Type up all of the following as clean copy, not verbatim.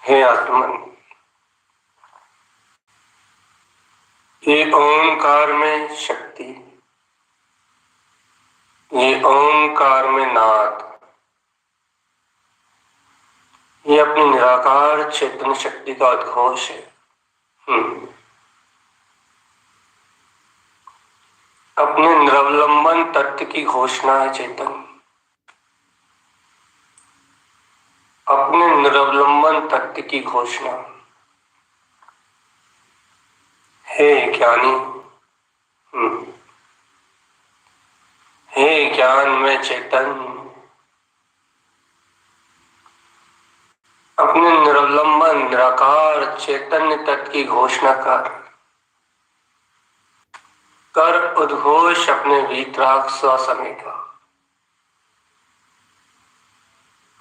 हे आत्मन, ये ओंकार में शक्ति, ये ओंकार में नाद, ये अपनी निराकार चेतन शक्ति का उद्घोष है। अपने निरवलंबन तत्व की घोषणा है चेतन। अपने अपने निरवलंबन तत्व की घोषणा। हे ज्ञानी, हे ज्ञान में चेतन, अपने निरवलंबन निराकार चैतन्य तत्व की घोषणा कर उद्घोष अपने वीतराग स्वसमय का,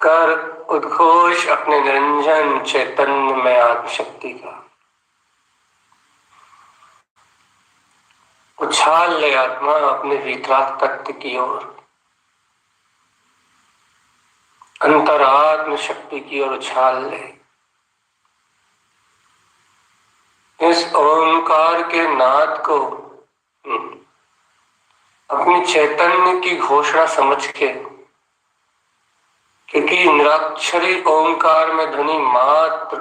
कर उद्घोष अपने निरंजन चैतन्य में आत्मशक्ति का। उछाल ले आत्मा अपने वीतराग तत्व की ओर, अंतरात्म शक्ति की ओर उछाल ले। इस ओंकार के नाद को अपनी चैतन्य की घोषणा समझ के, क्योंकि निराक्षरी ओंकार में ध्वनि मात्र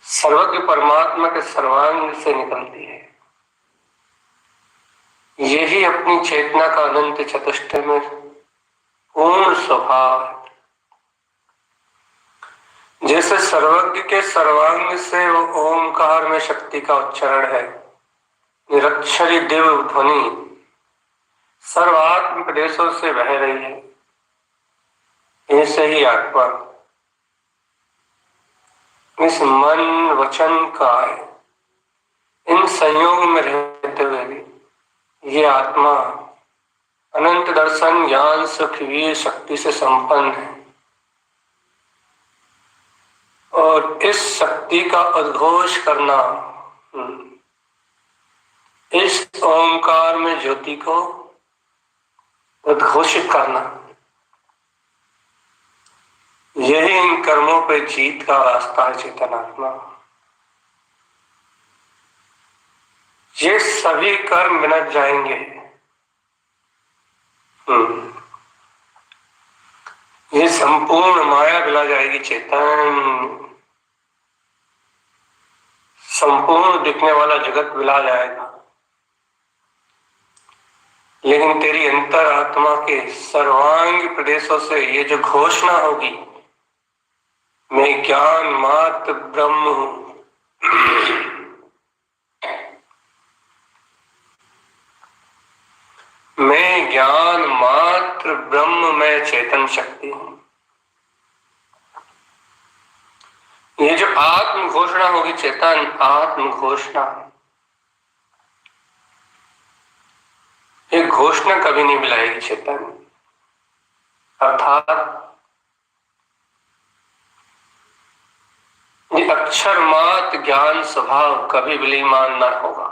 सर्वज्ञ परमात्मा के सर्वांग से निकलती है। यही अपनी चेतना का अनंत चतुष्टय में पूर्ण स्वभाव है। जैसे सर्वज्ञ के सर्वांग से वो ओंकार में शक्ति का उच्चारण है, निरक्षरी दिव्य ध्वनि सर्वात्म प्रदेशों से बह रही है। ऐसे ही आत्मा इस मन वचन काय इन संयोग में रहते हुए भी ये आत्मा अनंत दर्शन ज्ञान सुख वीर शक्ति से संपन्न है और इस शक्ति का उद्घोष करना, इस ओंकार में ज्योति को उद्घोषित करना, यही इन कर्मों पे जीत का रास्ता है। चेतनात्मा ये सभी कर्म मिट जाएंगे। ये संपूर्ण माया मिला जाएगी। चेतन संपूर्ण दिखने वाला जगत मिला जाएगा, लेकिन तेरी अंतर आत्मा के सर्वांग प्रदेशों से ये जो घोषणा होगी, मैं ज्ञान मात्र ब्रह्म हूं, मैं ज्ञान मात्र ब्रह्म में चेतन शक्ति हूं। ये जो आत्म घोषणा होगी, चेतन आत्म घोषणा, ये घोषणा कभी नहीं मिलाएगी चेतन। अर्थात ये अक्षर मात्र ज्ञान स्वभाव कभी विलीमान न होगा।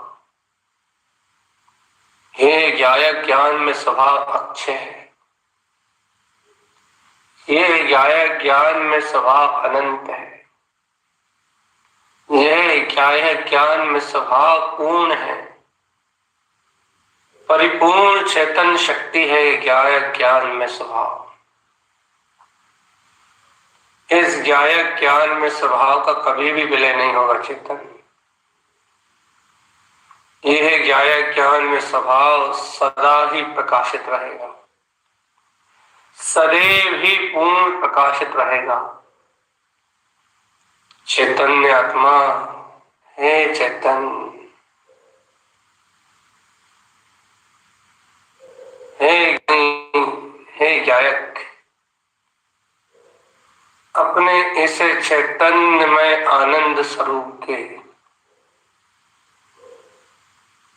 ये ज्ञायक ज्ञान में स्वभाव अक्षय है। ये ज्ञायक ज्ञान में स्वभाव अनंत है। यह ज्ञायक ज्ञान में स्वभाव पूर्ण है। परिपूर्ण चेतन शक्ति है ज्ञायक ज्ञान में स्वभाव। इस ज्ञायक ज्ञान में स्वभाव का कभी भी विलय नहीं होगा चेतन। यह ज्ञायक ज्ञान में स्वभाव सदा ही प्रकाशित रहेगा, सदैव ही पूर्ण प्रकाशित रहेगा। चैतन्य आत्मा हे चेतन, हे ज्ञायक, अपने इसे चैतन्य में आनंद स्वरूप के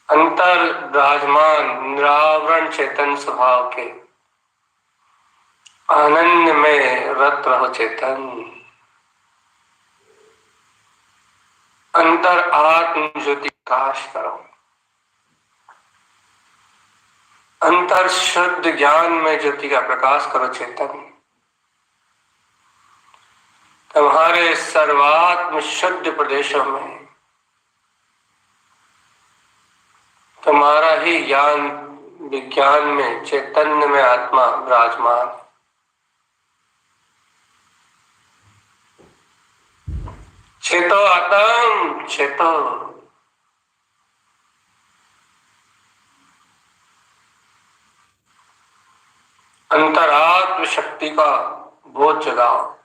अंतर विराजमान निरावरण चेतन स्वभाव के आनंद में रत रहो चेतन। अंतर आत्म ज्योति प्रकाश करो। अंतर शुद्ध ज्ञान में ज्योति का प्रकाश करो चेतन। तुम्हारे सर्वात्म शुद्ध प्रदेशों में तुम्हारा ही ज्ञान विज्ञान में चैतन्य में आत्मा विराजमान। चेतो आत्म चेतो, अंतरात्म शक्ति का बोध जगाओ।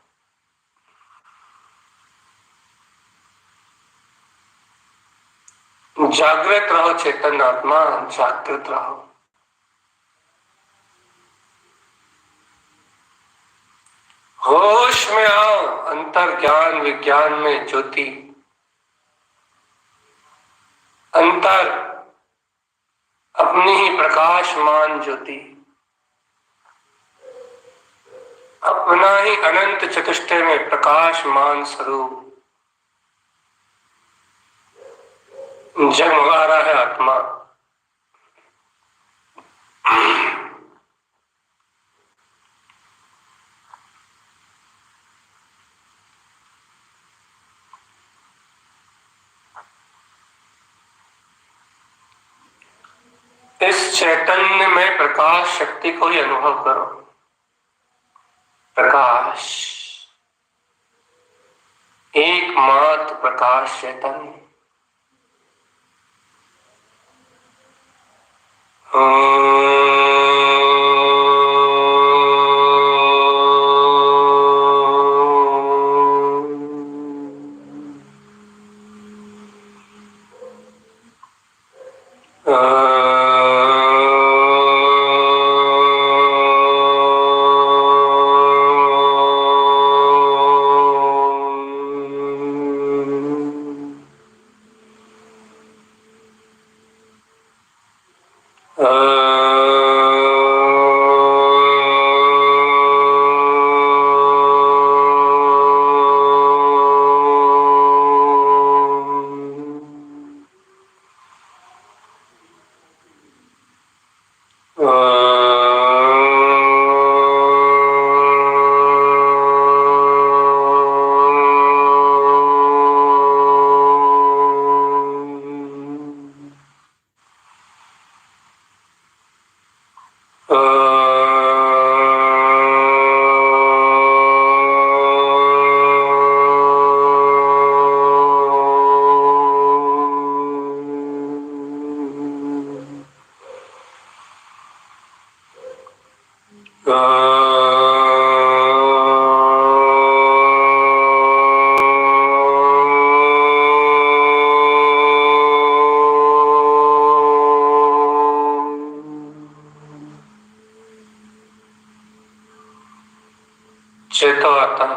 जागृत रहो चेतन आत्मा, जागृत रहो। होश में आओ, अंतर ज्ञान विज्ञान में ज्योति। अंतर अपनी ही प्रकाशमान ज्योति, अपना ही अनंत चतुष्टय में प्रकाशमान स्वरूप जगमगा रहा है आत्मा। इस चैतन्य में प्रकाश शक्ति को ही अनुभव करो। प्रकाश, एकमात्र प्रकाश चैतन्य। चेतोआत्म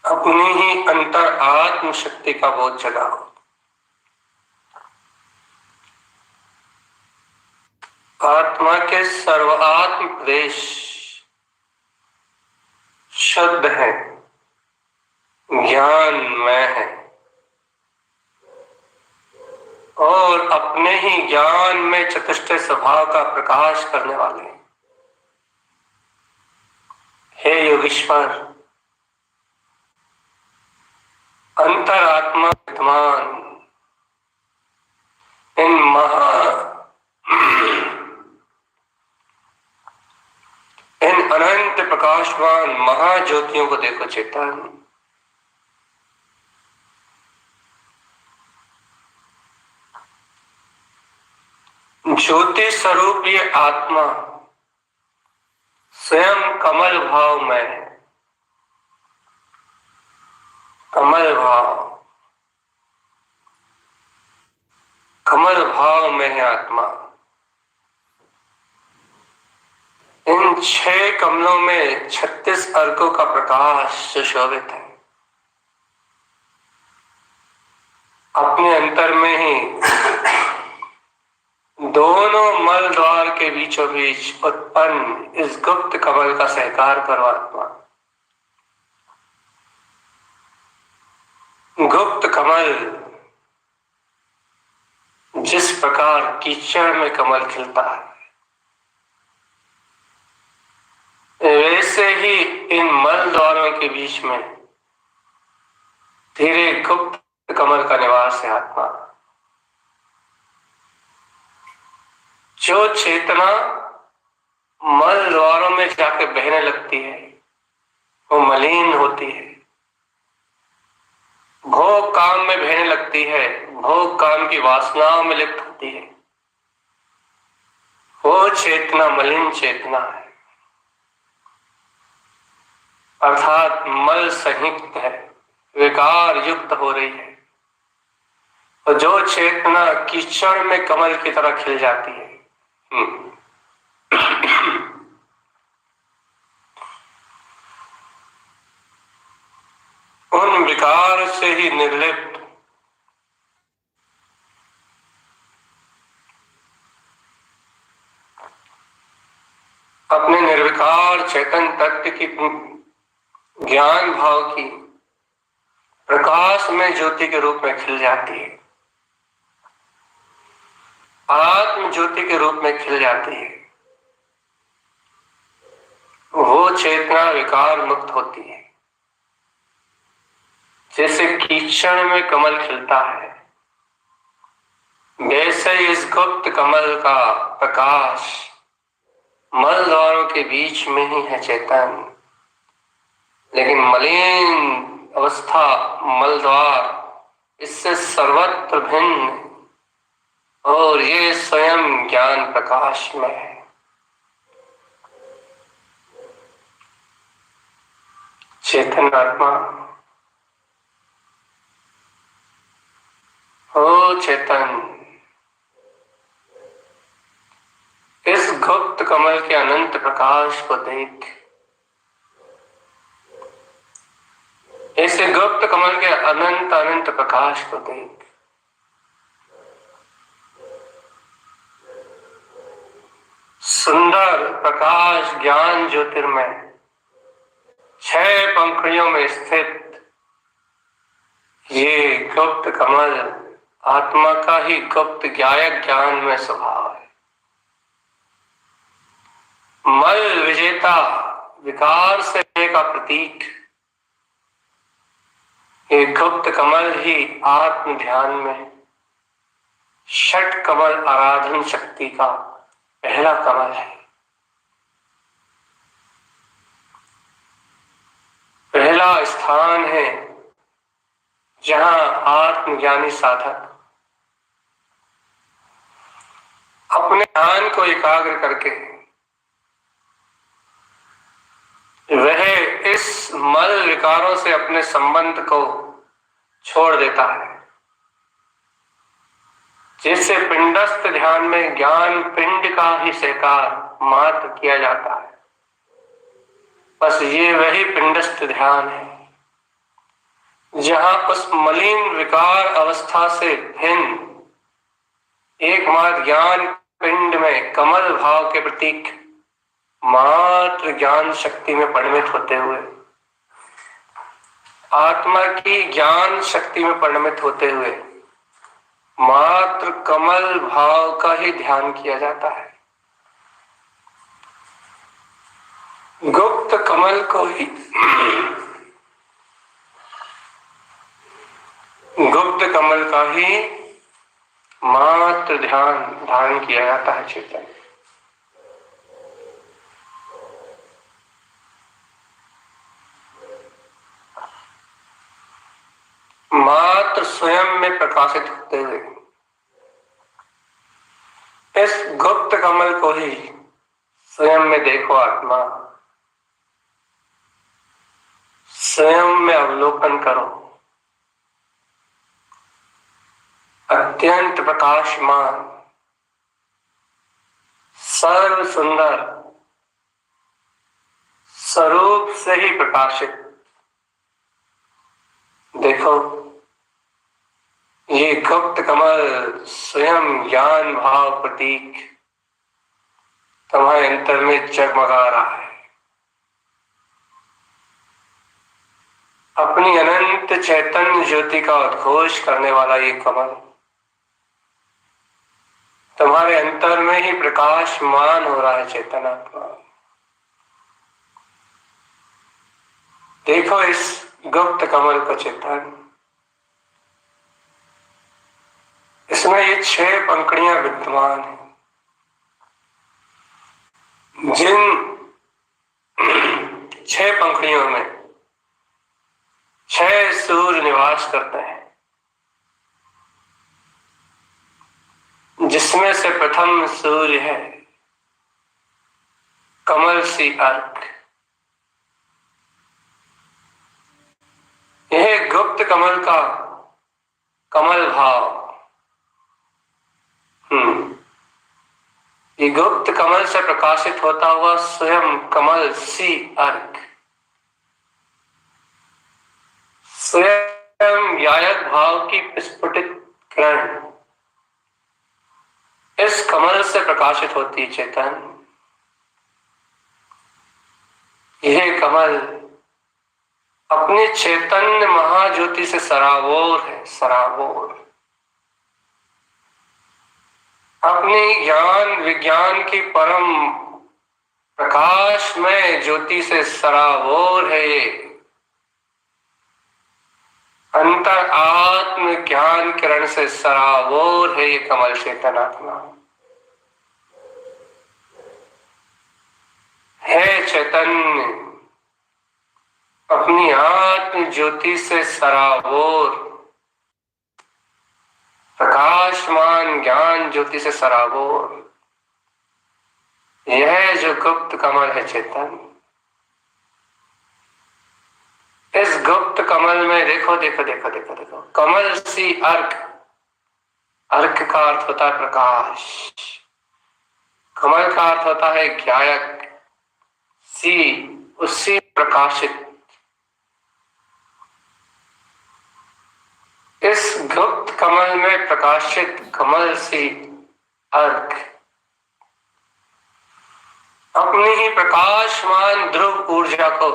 अपनी ही अंतर आत्म शक्ति का बोध जगाओ। आत्मा के सर्वात्म प्रदेश शुद्ध है, ज्ञानमय है और अपने ही ज्ञान में चतुष्टय स्वभाव का प्रकाश करने वाले हैं। हे योगीश्वर, अंतरात्मा विद्यमान इन अनंत प्रकाशवान महाज्योतियों को देखो चेतन। ज्योति स्वरूप ये आत्मा स्वयं कमल भाव में है। कमल भाव, कमल भाव में है आत्मा। इन 6 कमलों में 36 अर्कों का प्रकाश सुशोभित है। अपने अंतर में ही दोनों मल द्वार के बीचों बीच उत्पन्न इस गुप्त कमल का सहकार करो आत्मा। गुप्त कमल जिस प्रकार कीचड़ में कमल खिलता है, वैसे ही इन मल द्वारों के बीच में धीरे गुप्त कमल का निवास है आत्मा। जो चेतना मल द्वारों में जाके बहने लगती है वो मलिन होती है, भोग काम में बहने लगती है, भोग काम की वासनाओं में लिप्त होती है, वो चेतना मलिन चेतना है। अर्थात मल संयुक्त है, विकार युक्त हो रही है। और जो चेतना कीचड़ में कमल की तरह खिल जाती है, उन विकार से ही निर्लिप्त अपने निर्विकार चेतन तत्व की ज्ञान भाव की प्रकाश में ज्योति के रूप में खिल जाती है, आत्म ज्योति के रूप में खिल जाती है। वो चेतना विकार मुक्त होती है। जैसे कीचड़ में कमल खिलता है, वैसे इस गुप्त कमल का प्रकाश मल द्वारों के बीच में ही है चेतन। लेकिन मलिन अवस्था मल द्वार इससे सर्वत्र भिन्न, और ये स्वयं ज्ञान प्रकाश में है। चेतन आत्मा, ओ चेतन, इस गुप्त कमल के अनंत प्रकाश को देख, इस गुप्त कमल के अनंत अनंत प्रकाश को देख। सुंदर प्रकाश ज्ञान ज्योतिर्मय 6 पंखुड़ियों में स्थित ये गुप्त कमल आत्मा का ही गुप्त ज्ञायक ज्ञान में स्वभाव है। मल विजेता विकार से का प्रतीक ये गुप्त कमल ही आत्म ध्यान में षट कमल आराधन शक्ति का पहला कमल है। पहला स्थान है जहां आत्मज्ञानी साधक अपने ध्यान को एकाग्र करके वह इस मल विकारों से अपने संबंध को छोड़ देता है। जिससे पिंडस्थ ध्यान में ज्ञान पिंड का ही स्वीकार मात्र किया जाता है। बस ये वही पिंडस्थ ध्यान है जहां उस मलिन विकार अवस्था से भिन्न एकमात्र ज्ञान पिंड में कमल भाव के प्रतीक मात्र ज्ञान शक्ति में परिणमित होते हुए, आत्मा की ज्ञान शक्ति में परिणमित होते हुए मात्र कमल भाव का ही ध्यान किया जाता है। गुप्त कमल को ही गुप्त कमल का ही मात्र ध्यान धारण किया जाता है। चेतन मात्र स्वयं में प्रकाशित होते हुए इस गुप्त कमल को ही स्वयं में देखो। आत्मा स्वयं में अवलोकन करो। अत्यंत प्रकाशमान, सर्व सुंदर स्वरूप से ही प्रकाशित देखो। ये गुप्त कमल स्वयं ज्ञान भाव प्रतीक तुम्हारे अंतर में जगमगा रहा है। अपनी अनंत चैतन्य ज्योति का उद्घोष करने वाला ये कमल तुम्हारे अंतर में ही प्रकाशमान हो रहा है। चेतना देखो इस गुप्त कमल को चेतन, इसमें ये 6 पंखुड़ियां विद्यमान हैं। जिन 6 पंखुड़ियों में 6 सूर्य निवास करते हैं, जिसमें से प्रथम सूर्य है कमल सी अर्क, गुप्त कमल का कमल भाव, ये गुप्त कमल से प्रकाशित होता हुआ स्वयं कमल सी अर्क, स्वयं गायक भाव की स्फुटित किरण इस कमल से प्रकाशित होती चेतन। यह कमल अपने चैतन्य महाज्योति से सराबोर है, सराबोर। अपनी ज्ञान विज्ञान की परम प्रकाश में ज्योति से सराबोर है ये। अंतर आत्म ज्ञान किरण से सराबोर है ये कमल चेतन आत्मा। है चैतन्य अपनी आत्म ज्योति से सराबोर, प्रकाशमान ज्ञान ज्योति से सराबोर। यह जो गुप्त कमल है चेतन, इस गुप्त कमल में देखो देखो देखो देखो देखो, कमल सी अर्क, अर्क का अर्थ होता है प्रकाश, कमल का अर्थ होता है ज्ञायक, सी उसी प्रकाशित। इस गुप्त कमल में प्रकाशित कमल सी अर्क अपनी ही प्रकाशमान ध्रुव ऊर्जा को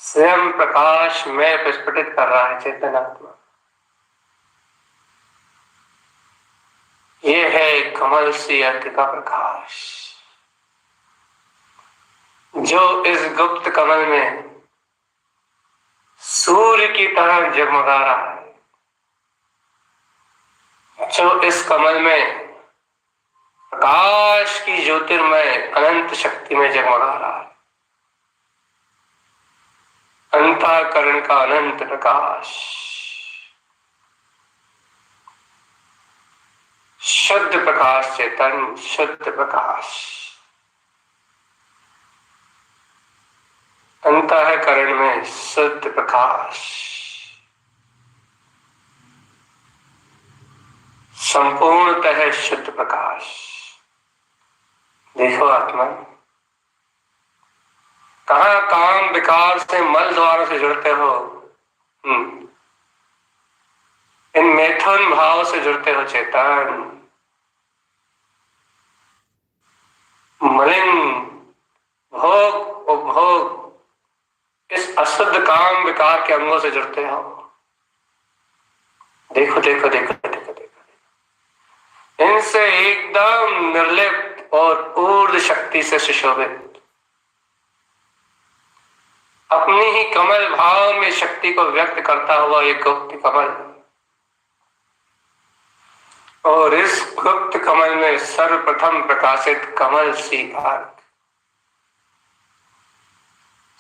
स्वयं प्रकाश में प्रस्फुटित कर रहा है चेतन आत्मा। ये है कमल सी अर्क का प्रकाश, जो इस गुप्त कमल में सूर्य की तरह जगमगा रहा है, जो इस कमल में प्रकाश की ज्योतिर्मय अनंत शक्ति में जगमगा रहा है, अंतःकरण का अनंत प्रकाश, शुद्ध प्रकाश चेतन, शुद्ध प्रकाश, अंतःकरण में शुद्ध प्रकाश, संपूर्णतः शुद्ध प्रकाश। देखो आत्मा, कहाँ काम विकार से मल द्वार से जुड़ते हो, इन मैथुन भाव से जुड़ते हो चेतन। मलिन भोग उपभोग इस अशुद्ध काम विकार के अंगों से जुड़ते हो। देखो देखो देखो देखो देखो, इनसे एकदम निर्लिप्त और ऊर्ध्व शक्ति से सुशोभित, अपनी ही कमल भाव में शक्ति को व्यक्त करता हुआ ये गुप्त कमल, और इस गुप्त कमल में सर्वप्रथम प्रकाशित कमल सी अर्क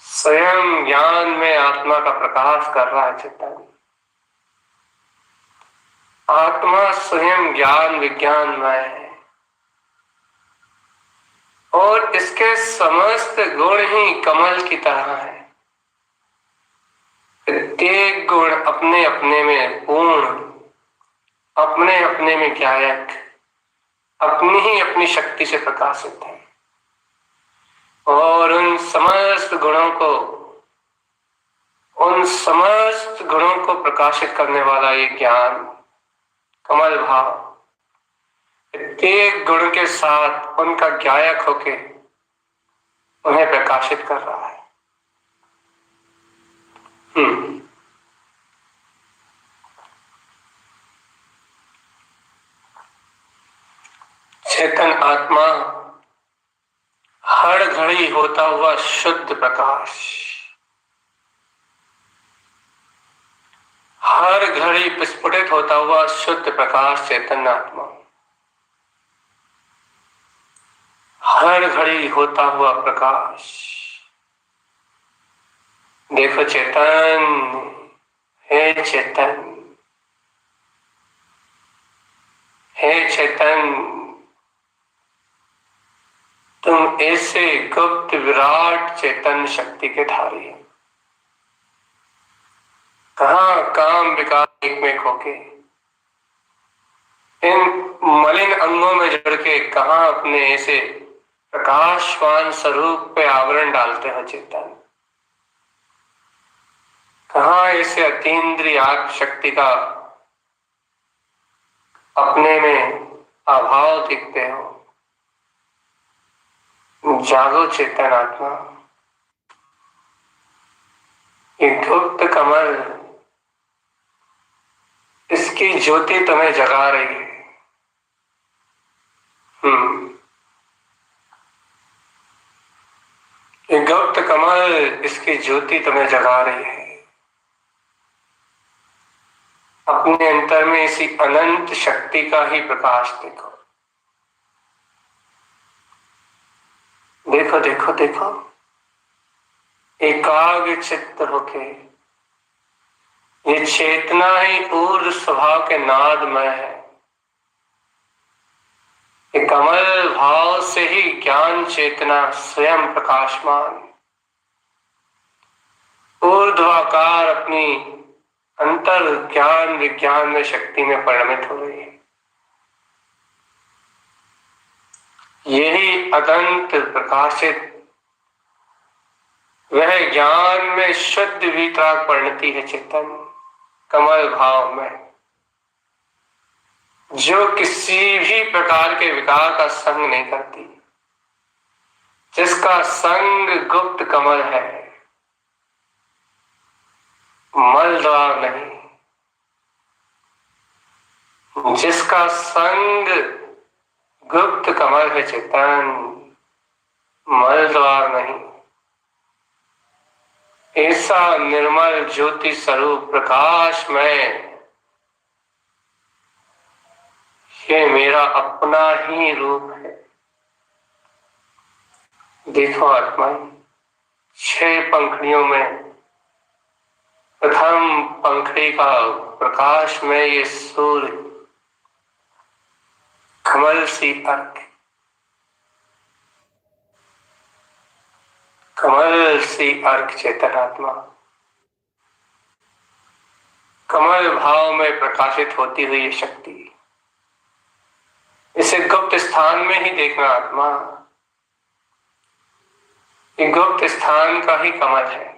स्वयं ज्ञान में आत्मा का प्रकाश कर रहा है चेतन। आत्मा स्वयं ज्ञान विज्ञानमय है और इसके समस्त गुण ही कमल की तरह है। प्रत्येक गुण अपने अपने में पूर्ण, अपने अपने में ज्ञायक, अपनी ही अपनी शक्ति से प्रकाशित है, और उन समस्त गुणों को प्रकाशित करने वाला ये ज्ञान कमल भाव प्रत्येक गुण के साथ उनका ज्ञायक होके उन्हें प्रकाशित कर रहा है। चेतन आत्मा हर घड़ी होता हुआ शुद्ध प्रकाश, हर घड़ी विस्फुटित होता हुआ शुद्ध प्रकाश चेतन आत्मा, हर घड़ी होता हुआ प्रकाश। देखो चेतन, हे चेतन, हे चेतन, तुम ऐसे गुप्त विराट चेतन शक्ति के धारी हो। कहाँ काम विकार में खोके इन मलिन अंगों में जड़ के कहाँ अपने ऐसे प्रकाशवान स्वरूप पे आवरण डालते हैं चेतन। कहाँ ऐसे अतीन्द्रिय आत्म शक्ति का अपने में अभाव दिखते हो। जागो चेतन आत्मा, ये गुप्त कमल, इसकी ज्योति तुम्हें जगा रही है। ये गुप्त कमल, इसकी ज्योति तुम्हें जगा रही है। अपने अंतर में इसी अनंत शक्ति का ही प्रकाश देखो। देखो देखो देखो, एकाग्र चित्त होके ये चेतना ही ऊर्ध्व स्वभाव के नादमय है। ये कमल भाव से ही ज्ञान चेतना स्वयं प्रकाशमान ऊर्ध्वाकार अपनी अंतर ज्ञान विज्ञान में शक्ति में परिणमित हो रही है। यही अनंत प्रकाशित वह ज्ञान में शुद्ध वितराग परिणति है चेतन कमल भाव में, जो किसी भी प्रकार के विकार का संग नहीं करती, जिसका संग गुप्त कमल है, मलद्वार नहीं, जिसका संग गुप्त कमल है चेतन, मलद्वार नहीं। ऐसा निर्मल ज्योति स्वरूप प्रकाश में ये मेरा अपना ही रूप है। देखो आत्मा, 6 पंखड़ियों में प्रथम पंखड़ी का प्रकाश में ये सूर्य कमल सी अर्क, कमल सी अर्क चेतन आत्मा कमल भाव में प्रकाशित होती हुई ये शक्ति, इसे गुप्त स्थान में ही देखना आत्मा। ये गुप्त स्थान का ही कमल है,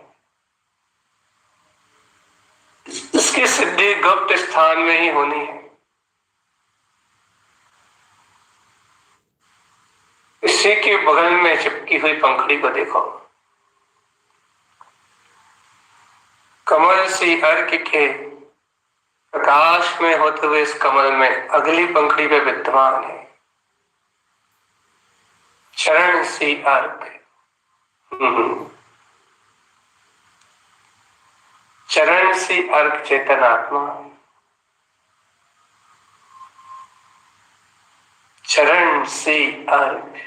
इसकी सिद्धि गुप्त स्थान में ही होनी है। इसी के बगल में चिपकी हुई पंखड़ी को देखो, कमल सी अर्क के प्रकाश में होते हुए इस कमल में अगली पंखड़ी पे विद्यमान है चरण सी अर्क। चरण सी अर्क चेतन आत्मा, चरण सी अर्क,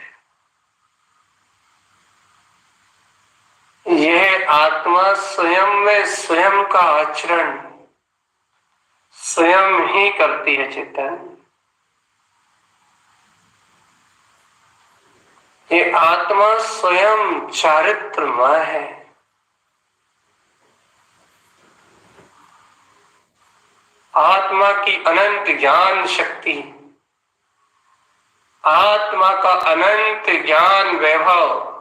यह आत्मा स्वयं में स्वयं का आचरण स्वयं ही करती है चेतन। ये आत्मा स्वयं चारित्रमय है। आत्मा की अनंत ज्ञान शक्ति, आत्मा का अनंत ज्ञान वैभव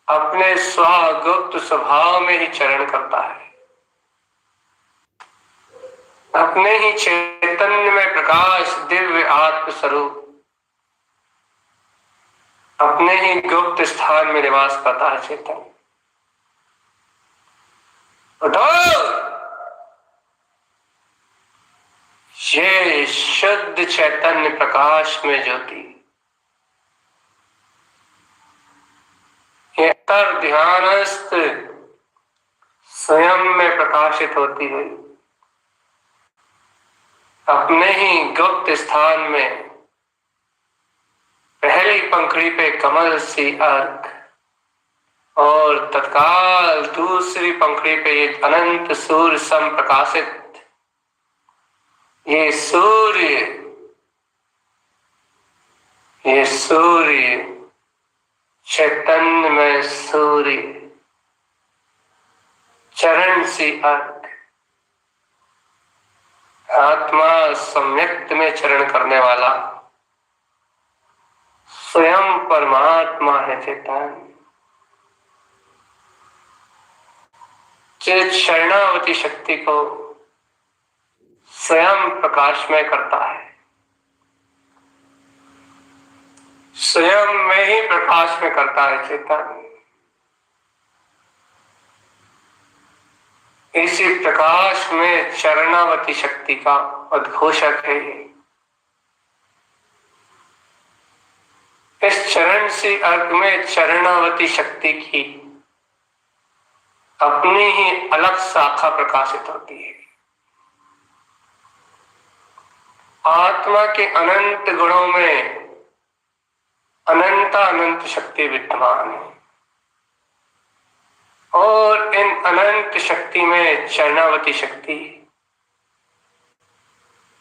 अपने स्वगुप्त स्वभाव में ही चरण करता है। अपने ही चैतन्य में प्रकाश दिव्य आत्म स्वरूप अपने ही गुप्त स्थान में निवास करता है चेतन। उठो, ये शुद्ध चैतन्य प्रकाश में ज्योति, ये अंतर ध्यानस्थ स्वयं में प्रकाशित होती हुई अपने ही गुप्त स्थान में पहली पंखड़ी पे कमल सी अर्क और तत्काल दूसरी पंखड़ी पे ये अनंत सूर्य सम प्रकाशित, ये सूर्य चैतन्य में सूर्य चरण सी अर्घ। आत्मा सम्यक्त में चरण करने वाला स्वयं परमात्मा है चेतन। जो शरणावती शक्ति को स्वयं प्रकाशमय करता है, स्वयं में ही प्रकाश में करता है चेतन। इसी प्रकाश में चरणावती शक्ति का उद्घोषक है। इस चरण से अर्घ में चरणावती शक्ति की अपनी ही अलग शाखा प्रकाशित होती है। आत्मा के अनंत गुणों में अनंत शक्ति विद्यमान है और इन अनंत शक्ति में चरणावती शक्ति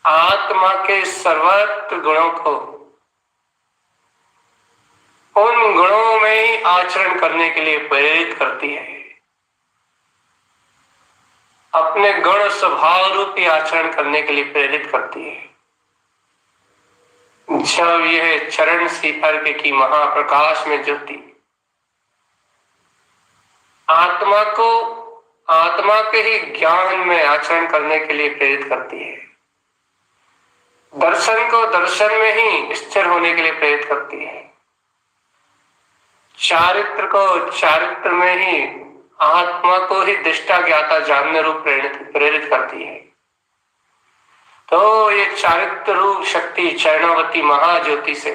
आत्मा के सर्वत्र गुणों को उन गुणों में ही आचरण करने के लिए प्रेरित करती है। अपने गुण स्वभाव रूपी आचरण करने के लिए प्रेरित करती है। जब यह चरण सी अर्घ की महाप्रकाश में ज्योति आत्मा को आत्मा के ही ज्ञान में आचरण करने के लिए प्रेरित करती है, दर्शन को दर्शन में ही स्थिर होने के लिए प्रेरित करती है, चारित्र को चारित्र में ही आत्मा को ही दृष्टा ज्ञाता जानने रूप प्रेरित करती है, तो ये चारित्र रूप शक्ति चरणावती महाज्योति से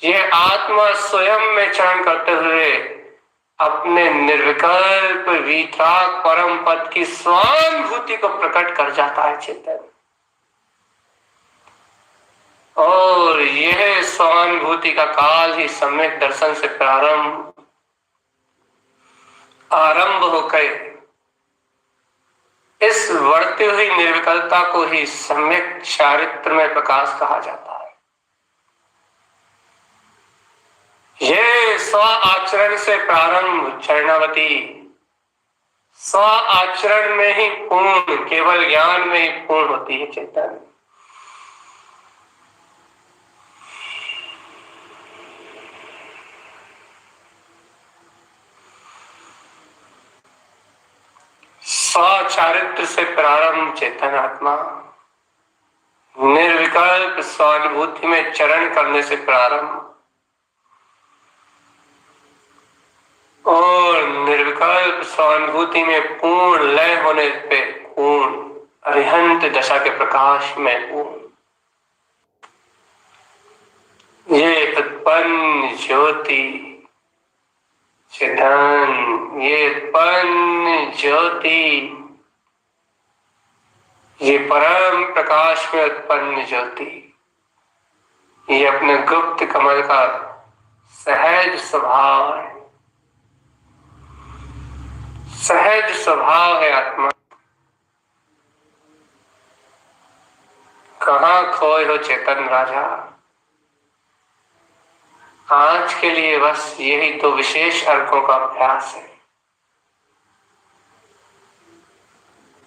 यह आत्मा स्वयं में चरण करते हुए अपने निर्विकल्प वीतराग परम पद की स्वानुभूति को प्रकट कर जाता है चेतन। और यह स्वानुभूति का काल ही सम्यक दर्शन से आरंभ होकर इस बढ़ती हुई निर्विकलता को ही सम्यक चारित्र में प्रकाश कहा जाता है। यह स्व आचरण से प्रारंभ चरणावती स्व आचरण में ही पूर्ण, केवल ज्ञान में ही पूर्ण होती है चेतन। स्वचारित्र से प्रारंभ चेतन आत्मा निर्विकल्प स्वानुभूति में चरण करने से प्रारंभ और निर्विकल्प स्वानुभूति में पूर्ण लय होने पे पूर्ण अरिहंत दशा के प्रकाश में पूर्ण ये उत्पन्न ज्योति चेतन, ये उत्पन्न ज्योति, ये परम प्रकाश में उत्पन्न ज्योति, ये अपने गुप्त कमल का सहज स्वभाव है, सहज स्वभाव है आत्मा। कहाँ खोए हो चेतन राजा, आज के लिए बस यही तो विशेष अर्घों का अभ्यास है।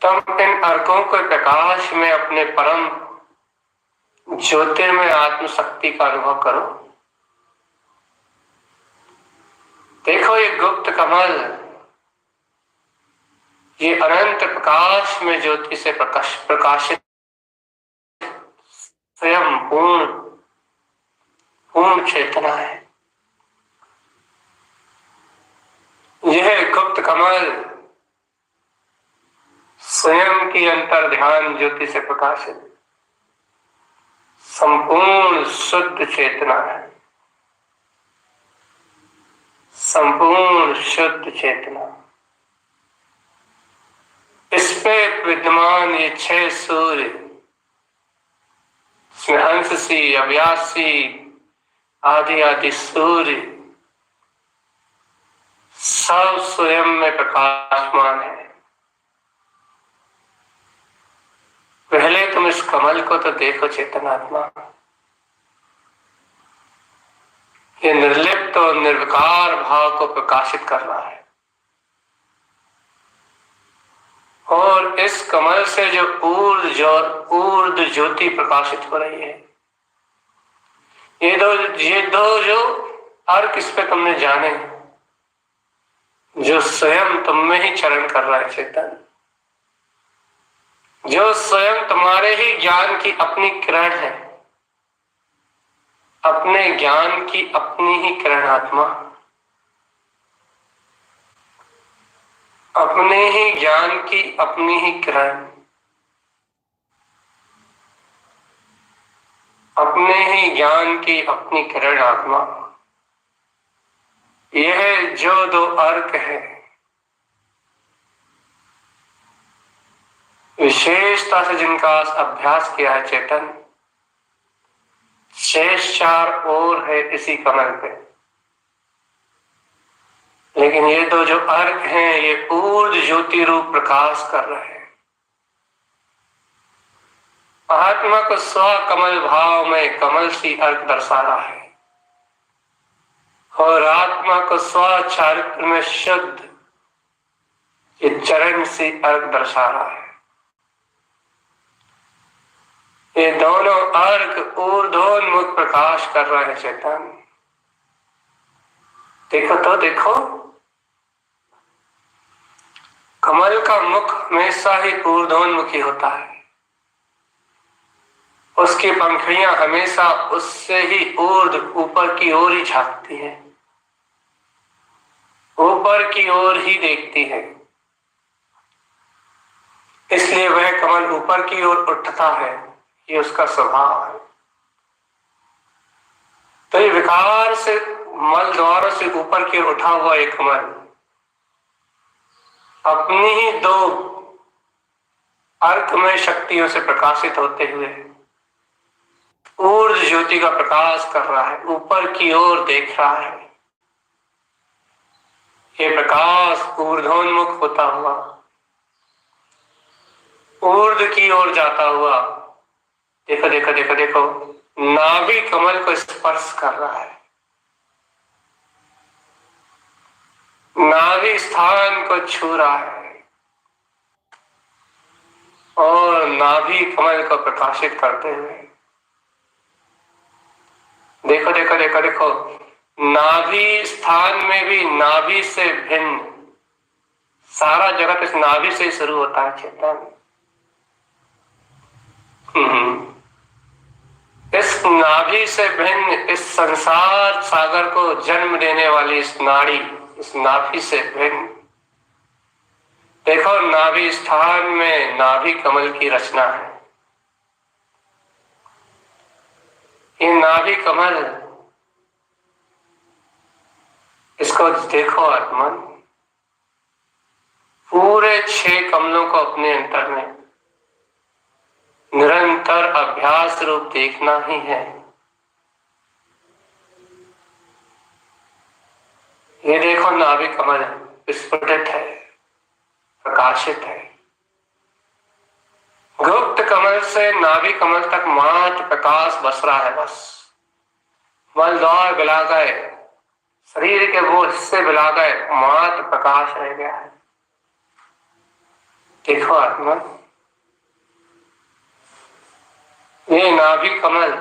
तुम इन अर्घों के प्रकाश में अपने परम ज्योतिर्मय आत्मशक्ति का अनुभव करो। देखो ये गुप्त कमल, ये अनंत प्रकाश में ज्योति से प्रकाशित स्वयं पूर्ण चेतना है। यह गुप्त कमल स्वयं की अंतर ध्यान ज्योति से प्रकाशित संपूर्ण शुद्ध चेतना है, संपूर्ण शुद्ध चेतना। इस पे विद्यमान ये 6 सूर्य, इसमें हंससी, अव्यासी, आदि आदि सूर्य सब स्वयं में प्रकाशमान है। पहले तुम इस कमल को तो देखो चेतनात्मा, ये निर्लिप्त और निर्विकार भाव को प्रकाशित कर रहा है। और इस कमल से जो ऊर्ध ज्योति प्रकाशित हो रही है, ये दो जो अर्क इस पे तुमने जाने, जो स्वयं तुम में ही चरण कर रहा है चेतन, जो स्वयं तुम्हारे ही ज्ञान की अपनी किरण है, अपने ज्ञान की अपनी ही किरण आत्मा, अपने ही ज्ञान की अपनी ही किरण, अपने ही ज्ञान की अपनी किरण आत्मा, यह जो दो अर्क है, विशेषता से जिनका अभ्यास किया है चेतन, शेष चार और है इसी कमल पे, लेकिन ये दो जो अर्क हैं ये ऊर्ध्व ज्योति रूप प्रकाश कर रहे हैं। आत्मा को स्व कमल भाव में कमल सी अर्क दर्शा रहा है, और आत्मा को स्व चारित्र में शुद्ध ये चरण सी अर्क दर्शा रहा है। ये दोनों अर्क ऊर्ध्वोन्मुख प्रकाश कर रहे हैं चेतन। देखो तो देखो, कमल का मुख हमेशा ही ऊर्ध्वोन्मुखी होता है, उसकी पंखुड़ियां हमेशा उससे ही ऊपर की ओर ही झांकती है, ऊपर की ओर ही देखती है, इसलिए वह कमल ऊपर की ओर उठता है, ये उसका स्वभाव है। तो ये विकार से मल द्वारों से ऊपर की ओर उठा हुआ एक कमल अपनी ही दो अर्कमय शक्तियों से प्रकाशित होते हुए ऊर्ध्व ज्योति का प्रकाश कर रहा है, ऊपर की ओर देख रहा है। ये प्रकाश ऊर्ध्वोन्मुख होता हुआ ऊर्ध्व की ओर जाता हुआ, देखो देखो देखो देखो, नाभि कमल को स्पर्श कर रहा है, नाभि स्थान को छू रहा है और नाभि कमल को प्रकाशित करते हुए, देखो देखो देखो देखो, नाभि स्थान में भी नाभि से भिन्न, सारा जगत इस नाभि से शुरू होता है चेतन। इस नाभि से भिन्न, इस संसार सागर को जन्म देने वाली इस नाड़ी, इस नाभि से भिन्न, देखो नाभि स्थान में नाभि कमल की रचना है। ये नाभि कमल, इसको देखो आत्मन, पूरे 6 कमलों को अपने अंतर में निरंतर अभ्यास रूप देखना ही है। ये देखो नाभि कमल विस्फुटित है, प्रकाशित है। गुप्त कमल से नाभि कमल तक मात्र प्रकाश बस रहा है, बस मल द्वार बिला गए, शरीर के वो हिस्से बिला गए, मात्र प्रकाश रह गया है। देखो आत्मा, ये नाभि कमल,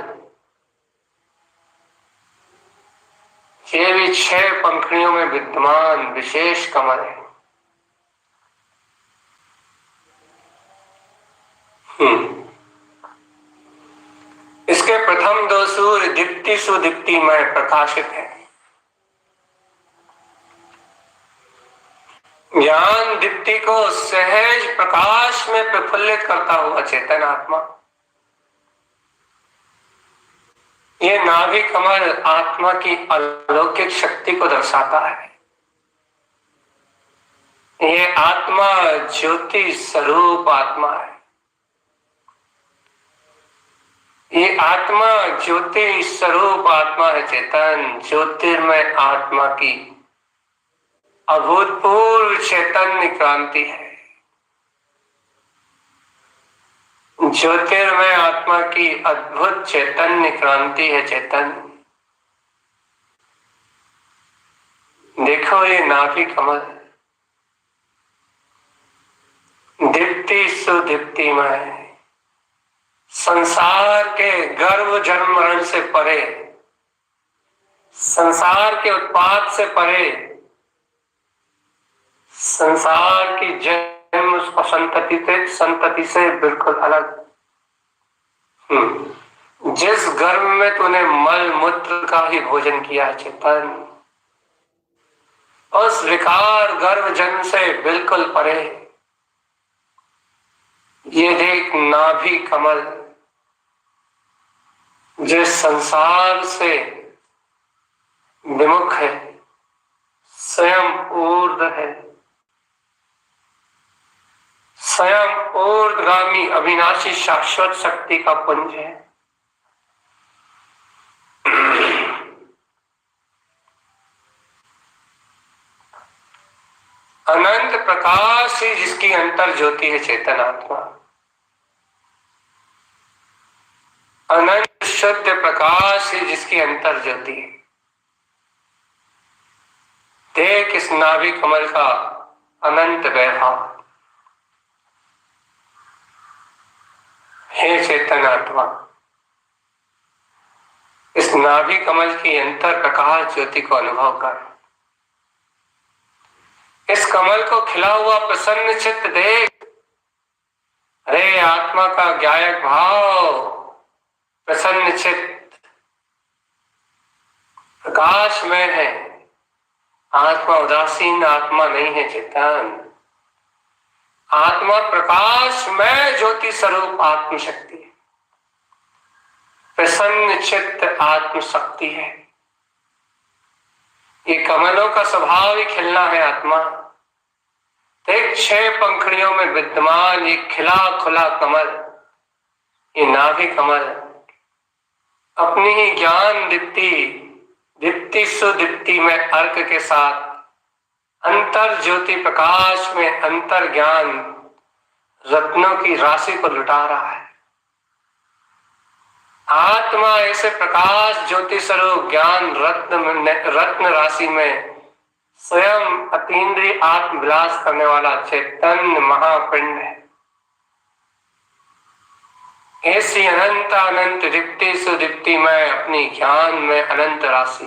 ये भी 6 पंखुड़ियों में विद्यमान विशेष कमल है। इसके प्रथम 2 सूर्य दीप्ति सुदीप्ति में प्रकाशित है। ज्ञान दीप्ति को सहज प्रकाश में प्रफुल्लित करता हुआ चेतन आत्मा, ये नाभि कमल आत्मा की अलौकिक शक्ति को दर्शाता है। ये आत्मा ज्योति स्वरूप आत्मा है। ये आत्मा ज्योति स्वरूप आत्मा है चेतन, ज्योतिर्मय आत्मा की अभूतपूर्व चैतन्य क्रांति है। ज्योतिर्मय आत्मा की अद्भुत चैतन्य क्रांति है चेतन। देखो ये नाभि कमल सुदीप्तिमय, संसार के गर्भ जन्म मरण से परे, संसार के उत्पाद से परे, संसार की जन्म संतति से बिल्कुल अलग। जिस गर्भ में तूने मल मूत्र का ही भोजन किया चेतन, उस विकार गर्भ जन्म से बिल्कुल परे। ये देख नाभि कमल, जिस संसार से विमुख है, स्वयं ऊर्ध्व है, स्वयं ऊर्ध्वगामी अविनाशी शाश्वत शक्ति का पुंज है। अनंत प्रकाश ही जिसकी अंतर ज्योति है चेतन आत्मा, अनंत शुद्ध प्रकाश ही जिसकी अंतर ज्योति है। देख इस नाभि कमल का अनंत वैभव। हे चेतन आत्मा, इस नाभि कमल की अंतर प्रकाश ज्योति को अनुभव कर। इस कमल को खिला हुआ प्रसन्न चित्त देख। अरे आत्मा का ज्ञायक भाव, प्रसन्न चित्त प्रकाश में है। आत्मा उदासीन आत्मा नहीं है चेतन, आत्मा प्रकाश में ज्योति स्वरूप आत्मशक्ति है, प्रसन्न चित्त आत्मशक्ति है। ये कमलों का स्वभाव ही खिलना है आत्मा। एक 6 पंखड़ियों में विद्यमान ये खिला खुला कमल, ये नाभि कमल अपनी ही ज्ञान दीप्ति, दीप्ति सुदीप्ति में अर्क के साथ अंतर ज्योति प्रकाश में अंतर ज्ञान रत्नों की राशि को लुटा रहा है। आत्मा ऐसे प्रकाश ज्योति स्वरूप ज्ञान रत्न राशि में स्वयं अतीन्द्रिय आत्म विलास करने वाला चैतन्य महापिंड है। ऐसी अनंत अनंत दीप्ति सुदीप्ति में अपनी ज्ञान में अनंत राशि,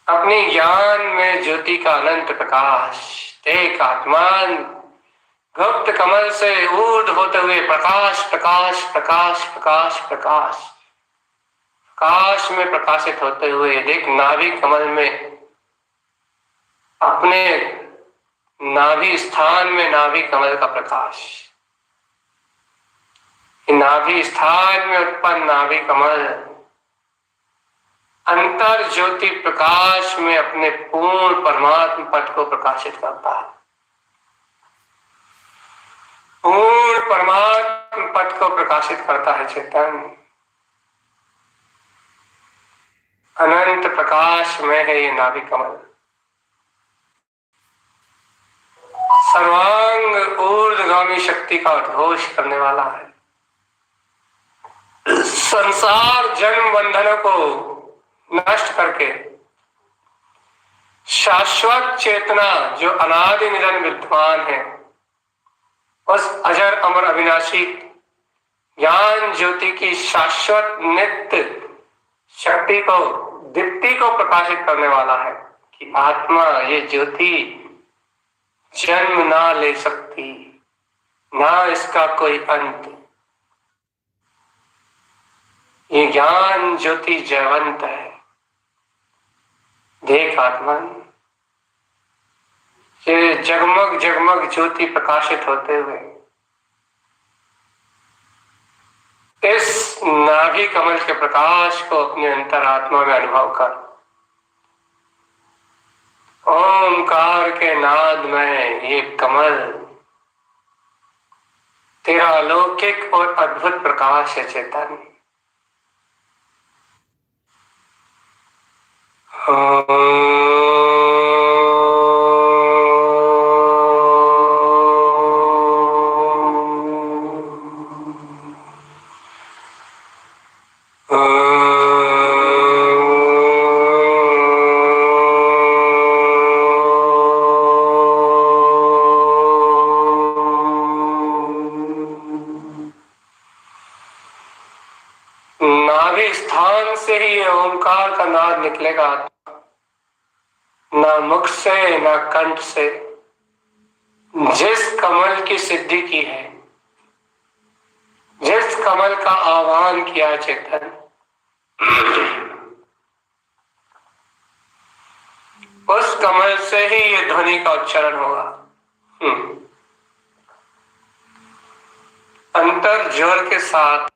अपनी ज्ञान में ज्योति का अनंत प्रकाश देख। आत्मान गुप्त कमल से ऊर्ध्व होते हुए प्रकाश प्रकाश प्रकाश प्रकाश प्रकाश प्रकाश में प्रकाशित होते हुए देख नाभि कमल में, अपने नाभि स्थान में नाभि कमल का प्रकाश। नाभि स्थान में उत्पन्न नाभि कमल अंतर ज्योति प्रकाश में अपने पूर्ण परमात्म पद को प्रकाशित करता है। पूर्ण परमात्म पद को प्रकाशित करता है चेतन। अनंत प्रकाश में है ये नाभि कमल। सर्वांग ऊर्ध्वगामी शक्ति का उद्घोष करने वाला है। संसार जन्म बंधनों को नष्ट करके शाश्वत चेतना जो अनादि निरंतर विद्यमान है, उस अजर अमर अविनाशी ज्ञान ज्योति की शाश्वत नित्य शक्ति को, दीप्ति को प्रकाशित करने वाला है कि आत्मा ये ज्योति जन्म ना ले सकती, ना इसका कोई अंत। ये ज्ञान ज्योति जयवंत है। देख आत्मन, ये जगमग जगमग ज्योति प्रकाशित होते हुए इस नाभि कमल के प्रकाश को अपने अंतरात्मा में अनुभव कर। ओमकार के नाद में ये कमल तेरा अलौकिक और अद्भुत प्रकाश है चेतन। नाभि स्थान से ही ये ओंकार का नाद निकलेगा, ना मुख से ना कंठ से। जिस कमल की सिद्धि की है, जिस कमल का आह्वान किया चेतन, उस कमल से ही ये ध्वनि का उच्चारण होगा। अंतर जोर के साथ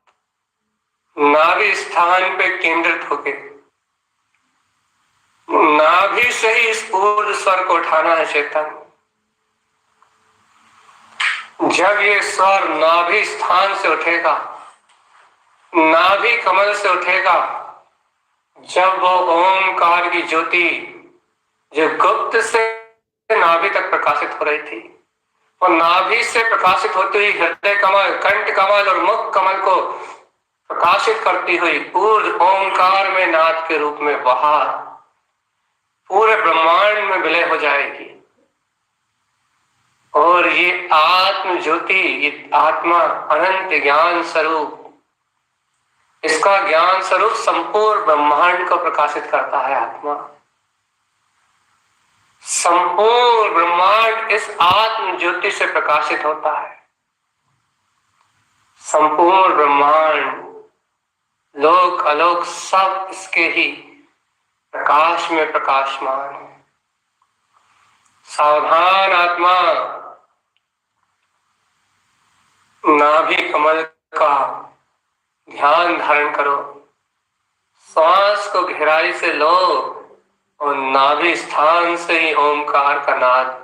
नाभि स्थान पे केंद्रित होके नाभि से ही इस ऊर्ध्व स्वर को उठाना है चेतन। जब ये स्वर नाभि स्थान से उठेगा, नाभि कमल से उठेगा, जब वो ओंकार की ज्योति जो गुप्त से नाभि तक प्रकाशित हो रही थी, और नाभि से प्रकाशित होती हुई हृदय कमल, कंठ कमल और मुख कमल को प्रकाशित करती हुई ऊर्ध्व ओंकार में नाद के रूप में बाहर पूरे ब्रह्मांड में विलय हो जाएगी। और ये आत्म ज्योति, ये आत्मा अनंत ज्ञान स्वरूप, इसका ज्ञान स्वरूप संपूर्ण ब्रह्मांड को प्रकाशित करता है। आत्मा, संपूर्ण ब्रह्मांड इस आत्म ज्योति से प्रकाशित होता है। संपूर्ण ब्रह्मांड, लोक अलोक सब इसके ही प्रकाश में प्रकाशमान है। सावधान आत्मा, नाभि कमल का ध्यान धारण करो, श्वास को गहराई से लो और नाभि स्थान से ही ओंकार का नाद।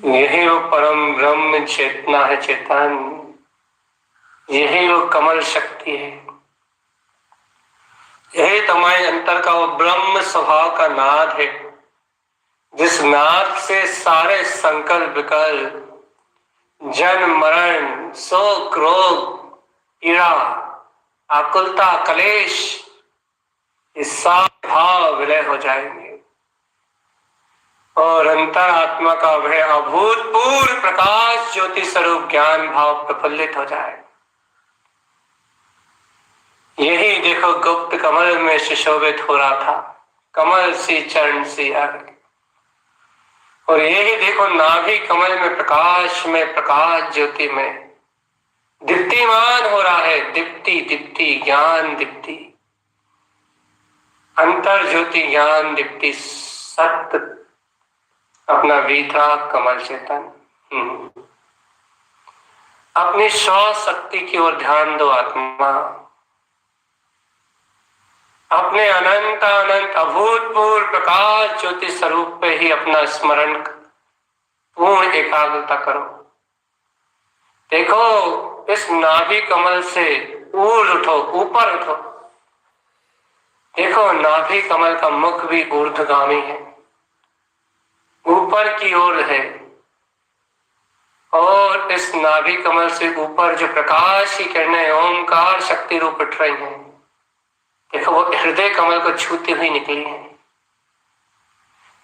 यही वो परम ब्रह्म चेतना है चेतन, यही वो कमल शक्ति है, यही तुम्हारे अंतर का वो ब्रह्म स्वभाव का नाद है, जिस नाद से सारे संकल्प विकल्प, जन्म मरण, शोक रोग, पीड़ा, आकुलता, कलेश, ये सारे भाव विलय हो जाएंगे और अंतर आत्मा का वह अभूतपूर्व प्रकाश ज्योति स्वरूप ज्ञान भाव प्रफुल्लित हो जाए। यही देखो गुप्त कमल में सुशोभित हो रहा था, कमल सी चरण सी अर्घ, और यही देखो नाभि कमल में प्रकाश ज्योति में दीप्तिमान हो रहा है। दीप्ति दीप्ति ज्ञान दीप्ति, अंतर ज्योति ज्ञान दीप्ति सत्य अपना वीतराग कमल चेतन। अपनी स्व शक्ति की ओर ध्यान दो आत्मा। अपने अनंत अनंत अभूतपूर्व प्रकाश ज्योति स्वरूप पे ही अपना स्मरण पूर्ण एकाग्रता करो। देखो इस नाभि कमल से ऊर्ध उठो, ऊपर उठो। देखो नाभि कमल का मुख भी ऊर्ध्वगामी है, ऊपर की ओर है। और इस नाभि कमल से ऊपर जो प्रकाश की किरणें ओंकार शक्ति रूप उठ रही हैं, देखो वो हृदय कमल को छूती हुई निकली है।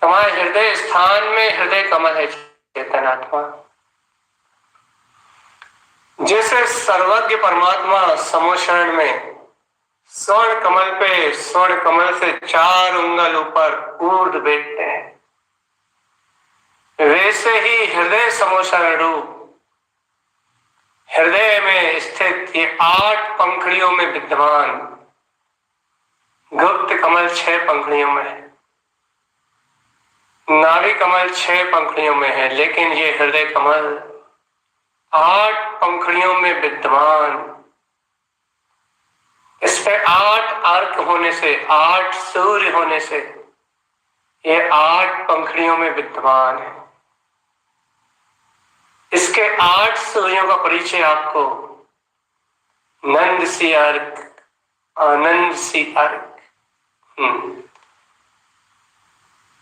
तुम्हारे हृदय स्थान में हृदय कमल है चेतनात्मा। जैसे सर्वज्ञ परमात्मा समोषण में स्वर्ण कमल पे, स्वर्ण कमल से 4 उंगल ऊपर ऊर्ध्व बैठते हैं, वैसे ही हृदय समोषण रूप हृदय में स्थित ये 8 पंखुड़ियों में विद्यमान गुप्त कमल 6 पंखुड़ियों में है, नाभि कमल 6 पंखुड़ियों में है, लेकिन ये हृदय कमल 8 पंखुड़ियों में विद्यमान। इस पे 8 अर्क होने से, 8 सूर्य होने से ये 8 पंखुड़ियों में विद्यमान है। इसके 8 सूर्यों का परिचय आपको नंद सी अर्क, आनंद सी अर्क,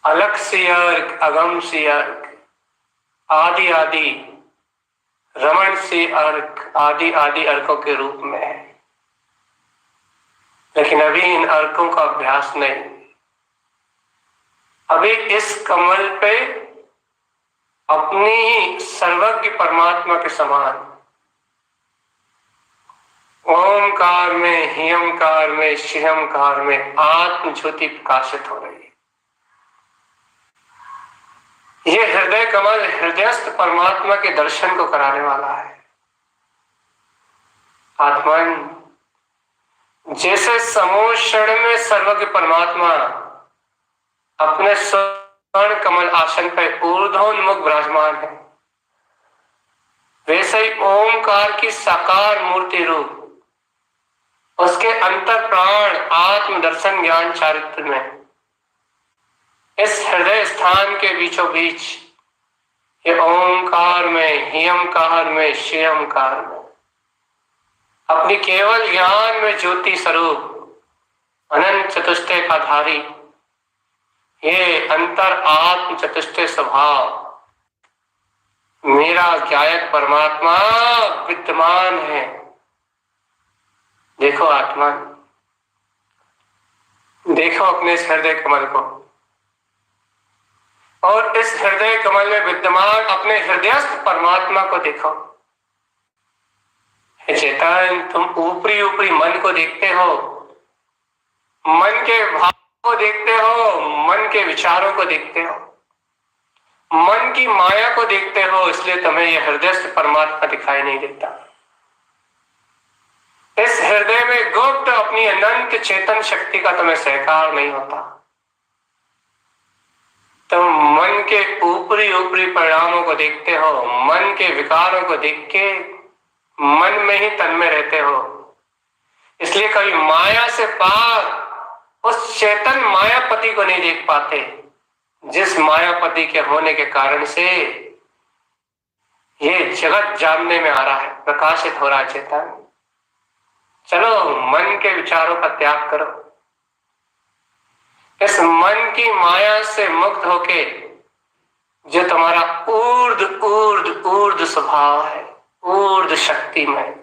अलख सी अर्क, अगम सी अर्क, आदि आदि रमण सी अर्क, आदि आदि अर्कों के रूप में है। लेकिन अभी इन अर्कों का अभ्यास नहीं। अभी इस कमल पे अपनी ही सर्वज्ञ परमात्मा के समान ओमकार में, ह्यंकार में, शिहंकार में आत्म ज्योति प्रकाशित हो रही है। ये हृदय कमल हृदयस्थ परमात्मा के दर्शन को कराने वाला है। आत्मन जैसे समोषण में सर्वज्ञ परमात्मा अपने स्वर्ण कमल आसन पर ऊर्ध्वोन्मुख विराजमान है, वैसे ही ओमकार की साकार मूर्ति रूप उसके अंतर प्राण आत्म दर्शन ज्ञान चारित्र में इस हृदय स्थान के बीचों बीच ये ओंकार में, ह्यंकार में, शियंकार में अपनी केवल ज्ञान में ज्योति स्वरूप अनंत चतुष्टय का धारी ये अंतर आत्म चतुष्टय स्वभाव मेरा ज्ञायक परमात्मा विद्यमान है। देखो आत्मा, देखो अपने इस हृदय कमल को, और इस हृदय कमल में विद्यमान अपने हृदयस्थ परमात्मा को देखो। चेतन, तुम ऊपरी ऊपरी मन को देखते हो, मन के भाव को देखते हो, मन के विचारों को देखते हो, मन की माया को देखते हो, इसलिए तुम्हें यह हृदयस्थ परमात्मा दिखाई नहीं देता। इस हृदय में गुप्त अपनी अनंत चेतन शक्ति का तुम्हें सहकार नहीं होता। तुम मन के ऊपरी ऊपरी परिणामों को देखते हो, मन के विकारों को देख के मन में ही तन्मय रहते हो, इसलिए कभी माया से पार उस चेतन मायापति को नहीं देख पाते, जिस मायापति के होने के कारण से ये जगत जानने में आ रहा है, प्रकाशित हो रहा है चेतन। चलो मन के विचारों का त्याग करो, इस मन की माया से मुक्त होके जो तुम्हारा ऊर्ध ऊर्ध ऊर्ध स्वभाव है, ऊर्ध शक्ति में,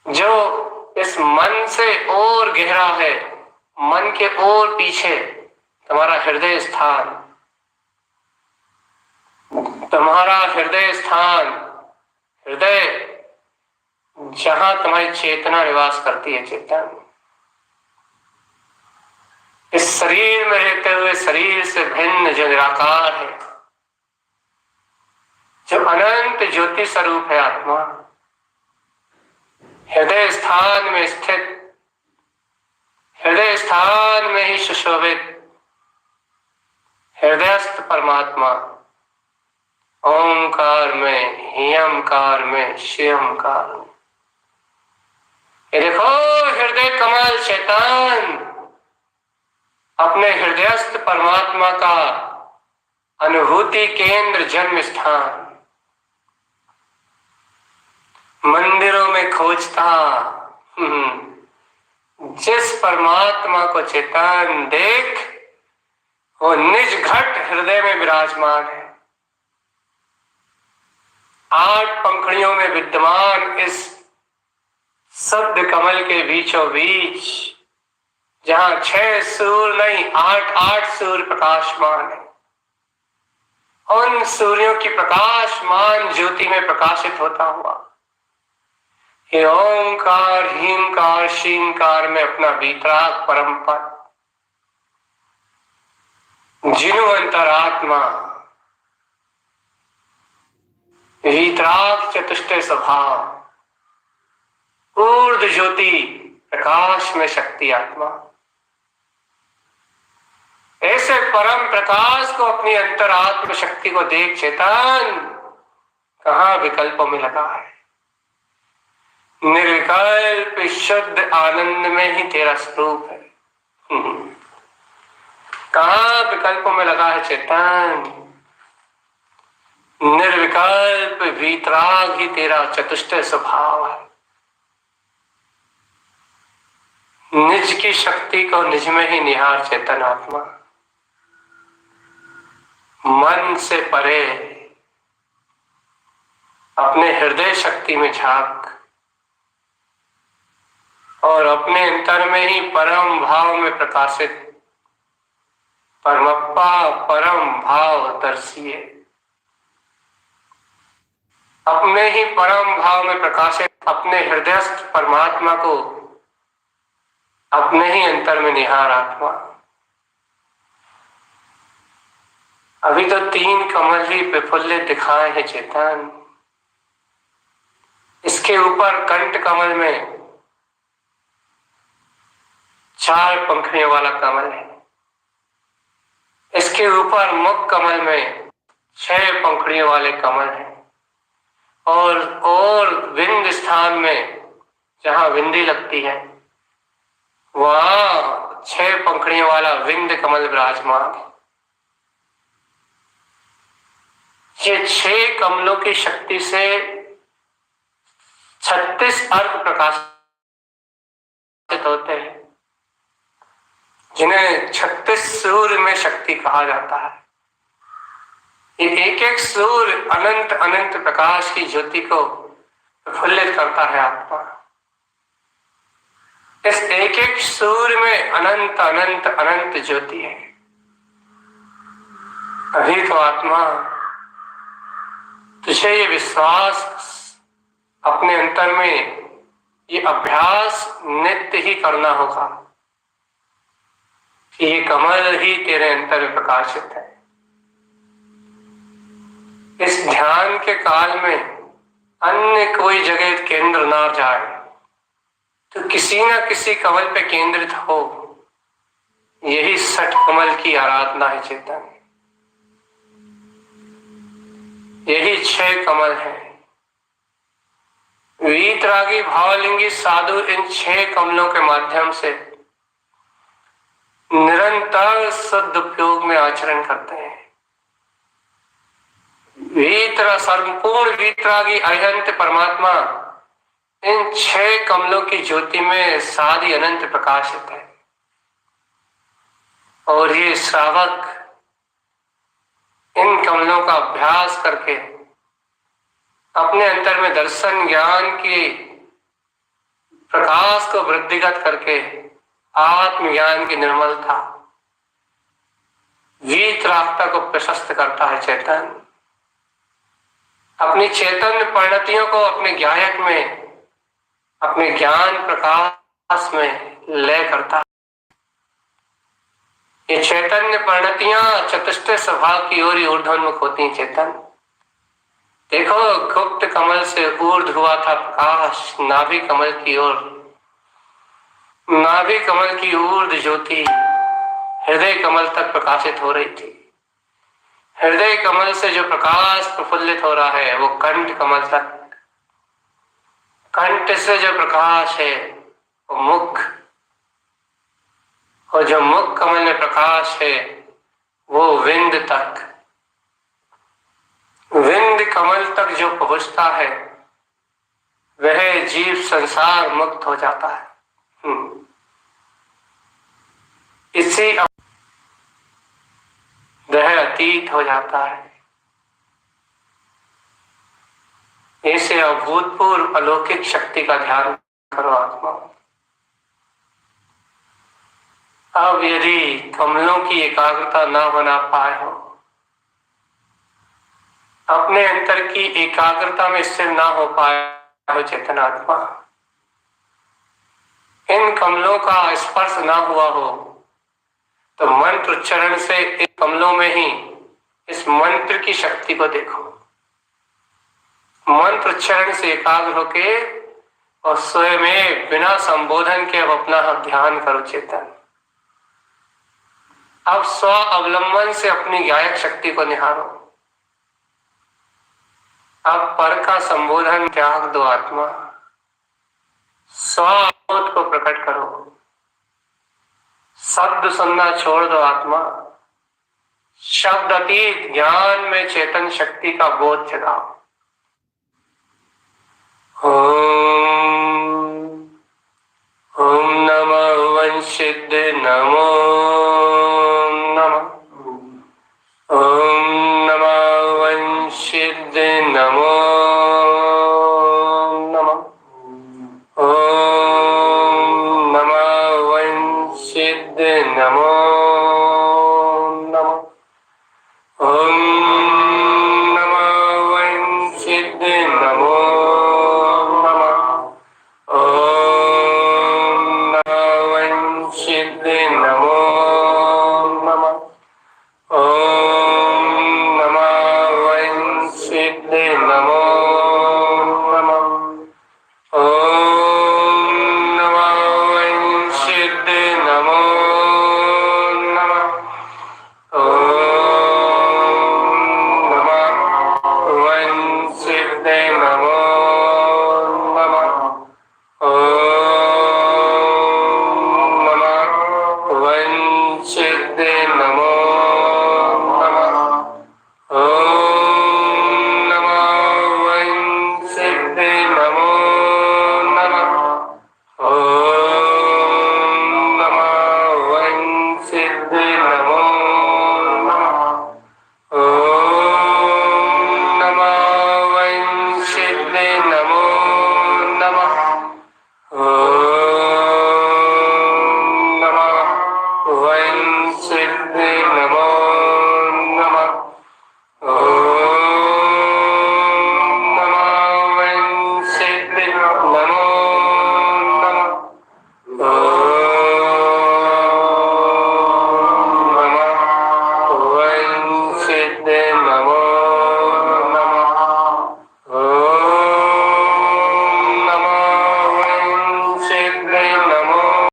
जो इस मन से और गहरा है, मन के और पीछे तुम्हारा हृदय स्थान, तुम्हारा हृदय स्थान, हृदय जहां तुम्हारी चेतना निवास करती है। चेतन इस शरीर में रहते हुए शरीर से भिन्न जो निराकार है, जो अनंत ज्योति स्वरूप है आत्मा, हृदय स्थान में स्थित, हृदय स्थान में ही सुशोभित हृदयस्थ परमात्मा ओंकार में, ह्यंकार में, श्यंकार में। ये देखो हृदय कमल चेतन अपने हृदयस्थ परमात्मा का अनुभूति केंद्र, जन्म स्थान मंदिरों में खोजता। जिस परमात्मा को चेतन देख, वो निज घट हृदय में विराजमान है। 8 पंखुड़ियों में विद्यमान इस शब्द कमल के बीचों बीच, जहां 6 सूर्य नहीं 8 सूर्य प्रकाशमान है, उन सूर्यों की प्रकाशमान ज्योति में प्रकाशित होता हुआ ये ओंकार, ह्रींकार, श्रींकार में अपना वीतराग परम पद, जिनु अंतरात्मा, वीतराग चतुष्टय स्वभाव, ऊर्ध्व ज्योति, प्रकाश में शक्ति आत्मा, ऐसे परम प्रकाश को, अपनी अंतरात्म शक्ति को देख चेतन कहां विकल्पों में लगा है। निर्विकल्प शुद्ध आनंद में ही तेरा स्वरूप है। कहां विकल्पों में लगा है चेतन। निर्विकल्प वीतराग ही तेरा चतुष्टय स्वभाव है। निज की शक्ति को निज में ही निहार चेतन आत्मा, मन से परे अपने हृदय शक्ति में झांक और अपने अंतर में ही परम भाव में प्रकाशित परमप्पा परम भाव दर्शिए। अपने ही परम भाव में प्रकाशित अपने हृदयस्थ परमात्मा को अपने ही अंतर में निहार आत्मा। अभी तो 3 कमल ही विफुल्लित दिखाए हैं चेतन। इसके ऊपर कंठ कमल में 4 पंखुड़ियों वाला कमल है। इसके ऊपर मुख कमल में 6 पंखुड़ियों वाले कमल हैं। और विंद स्थान में जहां विंदी लगती है वहां 6 पंखुड़ियों वाला विंद कमल विराजमान है। ये 6 कमलों की शक्ति से 36 अर्क प्रकाशित होते हैं, जिन्हें 36 सूर्य में शक्ति कहा जाता है। ये एक सूर्य अनंत अनंत प्रकाश की ज्योति को प्रफुल्लित करता है आत्मा। इस एक सूर्य में अनंत अनंत अनंत ज्योति है। अभी तो आत्मा तुझे ये विश्वास अपने अंतर में, ये अभ्यास नित्य ही करना होगा कि ये कमल ही तेरे अंतर में प्रकाशित है। इस ध्यान के काल में अन्य कोई जगह केंद्र ना जाए, तो किसी न किसी कमल पे केंद्रित हो। यही सठ कमल की आराधना है चेतन। यही 6 कमल है। वीतरागी भावलिंगी साधु इन 6 कमलों के माध्यम से निरंतर सदुपयोग में आचरण करते हैं। संपूर्ण वीतरागी अनंत परमात्मा इन 6 कमलों की ज्योति में साधी अनंत प्रकाशित है। और ये श्रावक इन कमलों का अभ्यास करके अपने अंतर में दर्शन ज्ञान की प्रकाश को वृद्धिगत करके आत्मज्ञान की निर्मलता, वीतरागता को प्रशस्त करता है चेतन। अपनी चैतन्य परिणतियों को अपने ज्ञायक में, अपने ज्ञान प्रकाश में लय करता है। ये चैतन्य परिणतियां चतुष्टय स्वभाव की ओर ही ऊर्ध्वोन्मुख होती हैं चेतन। देखो गुप्त कमल से ऊर्ध्व हुआ था प्रकाश नाभि कमल की ओर। नाभि कमल की ऊर्ध्व ज्योति हृदय कमल तक प्रकाशित हो रही थी। हृदय कमल से जो प्रकाश प्रफुल्लित हो रहा है वो कंठ कमल तक, कंठ से जो प्रकाश है वो मुख, और जो मुख कमल में प्रकाश है वो विंद तक, विंद कमल तक जो पहुंचता है वह जीव संसार मुक्त हो जाता है। इसी वह अतीत हो जाता है। ऐसे अभूतपूर्व अलौकिक शक्ति का ध्यान करो आत्मा। अब यदि कमलों की एकाग्रता न बना पाए हो, अपने अंतर की एकाग्रता में स्थिर ना हो पाए हो चेतनात्मा, इन कमलों का स्पर्श ना हुआ हो, तो मंत्र उच्चारण से इन कमलों में ही इस मंत्र की शक्ति को देखो। मंत्र उच्चारण से एकाग्र होके और स्वयं में बिना संबोधन के अब अपना ध्यान करो चेतन। अब स्व अवलंबन से अपनी गायक शक्ति को निहारो। अब पर का संबोधन त्याग दो आत्मा, स्वबोध को प्रकट करो। शब्द सुनना छोड़ दो आत्मा, शब्द अतीत ज्ञान में चेतन शक्ति का बोध जगाओ। ओम नमः वंशिद नमो नमः, ओम नमः वंशिद नमो